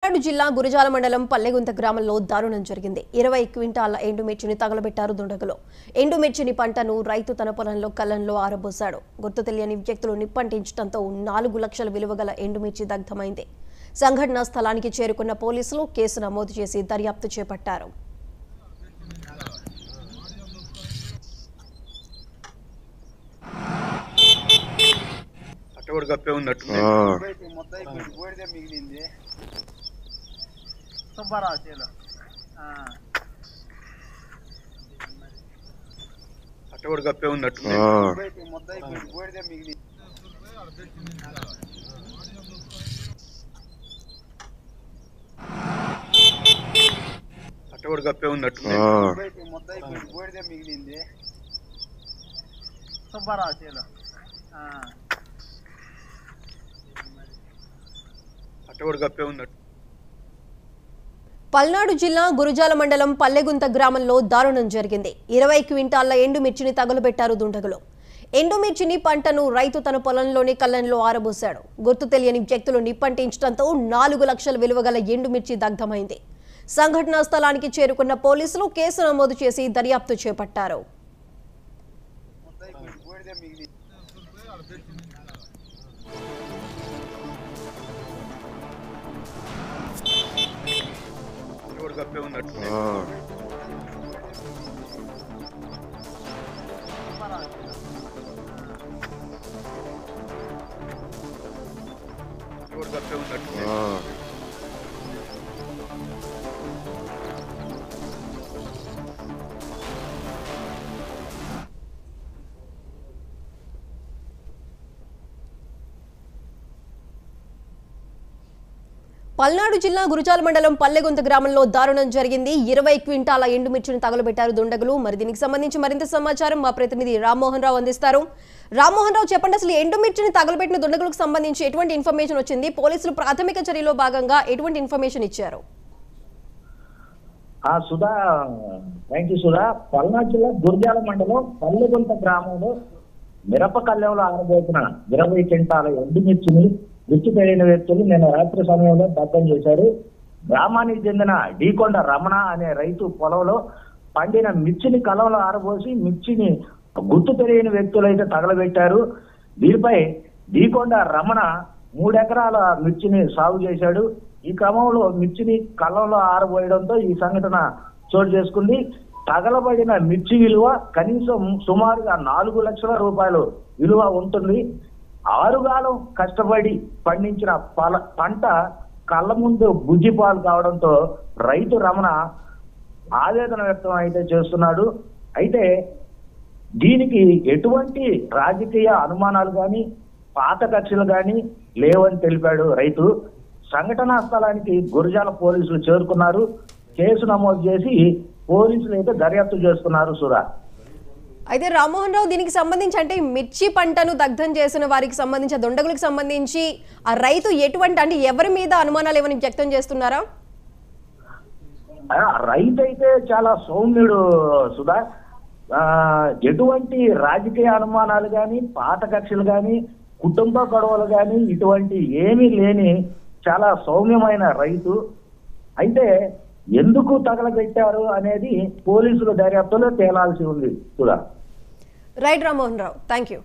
పల్నాడు జిల్లా గురజాల మండలం పల్లెగుంత గ్రామంలో దారుణం జరిగింది. 20 క్వింటాల ఎండుమిర్చిని తగలబెట్టారు దుండగులు. ఎండుమిర్చిని పంటను రైతు తన పొలంలో కళ్ళంలో ఆరబోశాడు. గుర్తు తెలియని వ్యక్తులు నిప్పంటించడంతో 4 లక్షల విలువ గల ఎండుమిర్చి దగ్ధమైంది. సంఘటనా స్థలానికి చేరుకున్న పోలీసులు కేసు నమోదు చేసి దర్యాప్తు చేపట్టారు. అట్టగొడు కప్పే ఉన్నట్టు అట్టగొడు కప్పే ఉన్నట్టు మిగిలింది అట్టగొడు కప్పే ఉన్నట్టు. పల్నాడు జిల్లా గురజాల మండలం పల్లెగుంత గ్రామంలో దారుణం జరిగింది. 20 క్వింటాల ఎండుమిర్చిని తగులబెట్టారు దుండగులు. ఎండుమిర్చిని పంటను రైతు తన పొలంలోని కళ్ళంలో ఆరబోశాడు. గుర్తు తెలియని వ్యక్తులు నిప్పంటించడంతో 4 లక్షల విలువ గల ఎండుమిర్చి దగ్ధమైంది. సంఘటనా స్థలానికి చేరుకున్న పోలీసులు కేసు నమోదు చేసి దర్యాప్తు చేపట్టారు. కప్పే ఉన్నట్టు కప్పే ఉన్నట్టు పల్నాడు జిల్లా గురజాల మండలం పల్లెగుంత గ్రామంలో దారుణం జరిగింది. 20 క్వింటాల ఎండుమిర్చిని తగలబెట్టారు దుండగులు. మరి దీనికి సంబంధించి మరింత సమాచారం మా ప్రతినిధి రామ్మోహన్ రావు అందిస్తారు. రామ్మోహన్ రావు, చెప్పండి, అసలు ఎండుమిర్చిని తగలబెట్టిన దుండగులకు సంబంధించి ఎటువంటి ఇన్ఫర్మేషన్ వచ్చింది? పోలీసులు ప్రాథమిక చర్యలో భాగంగా ఎటువంటి ఇన్ఫర్మేషన్ ఇచ్చారు? Sudha, thank you Sudha. పల్నాడు జిల్లా గురజాల మండలం పల్లెగుంత గ్రామంలో మిరప కళ్ళెంలో ఆరబోసిన 20 క్వింటాల ఎండుమిర్చిని గుర్తు తెలియని వ్యక్తులు నిన్న రాత్రి సమయంలో దగ్ధం చేశారు. గ్రామానికి చెందిన డీకొండ రమణ అనే రైతు పొలంలో పండిన మిర్చిని కలంలో ఆరబోసి మిర్చిని గుర్తు తెలియని వ్యక్తులు అయితే తగలబెట్టారు. దీనిపై డీకొండ రమణ 3 ఎకరాల మిర్చిని సాగు చేశాడు. ఈ క్రమంలో మిర్చిని కలంలో ఆరబోయడంతో ఈ సంఘటన చోటు చేసుకుంది. తగలబడిన మిర్చి విలువ కనీసం సుమారుగా 4 లక్షల రూపాయలు విలువ ఉంటుంది. 6 కాలం కష్టపడి పండించిన పంట కళ్ళ ముందు బుజ్జిపాలు కావడంతో రైతు రమణ ఆవేదన వ్యక్తం అయితే చేస్తున్నాడు. అయితే దీనికి ఎటువంటి రాజకీయ అనుమానాలు కానీ పాత కక్షలు కానీ లేవని తెలిపాడు రైతు. సంఘటనా స్థలానికి గురజాల పోలీసులు చేరుకున్నారు. కేసు నమోదు చేసి పోలీసులు అయితే దర్యాప్తు చేస్తున్నారు. సుధా, అయితే రామ్మోహన్ రావు, దీనికి సంబంధించి అంటే మిర్చి పంటను దగ్ధం చేసిన వారికి సంబంధించి దుండగులకు సంబంధించి ఆ రైతు ఎటువంటి అంటే ఎవరి మీద అనుమానాలు ఏమైనా వ్యక్తం చేస్తున్నారా? రైతు అయితే చాలా సౌమ్యుడు సుధా. ఎటువంటి రాజకీయ అనుమానాలు కానీ పాత కక్షలు కానీ కుటుంబ గొడవలు కానీ ఇటువంటి ఏమీ లేని చాలా సౌమ్యమైన రైతు. అయితే ఎందుకు తగలబెట్టారు అనేది పోలీసుల దర్యాప్తులో తేలాల్సి ఉంది Sudha. Right Rammohan Rao, thank you.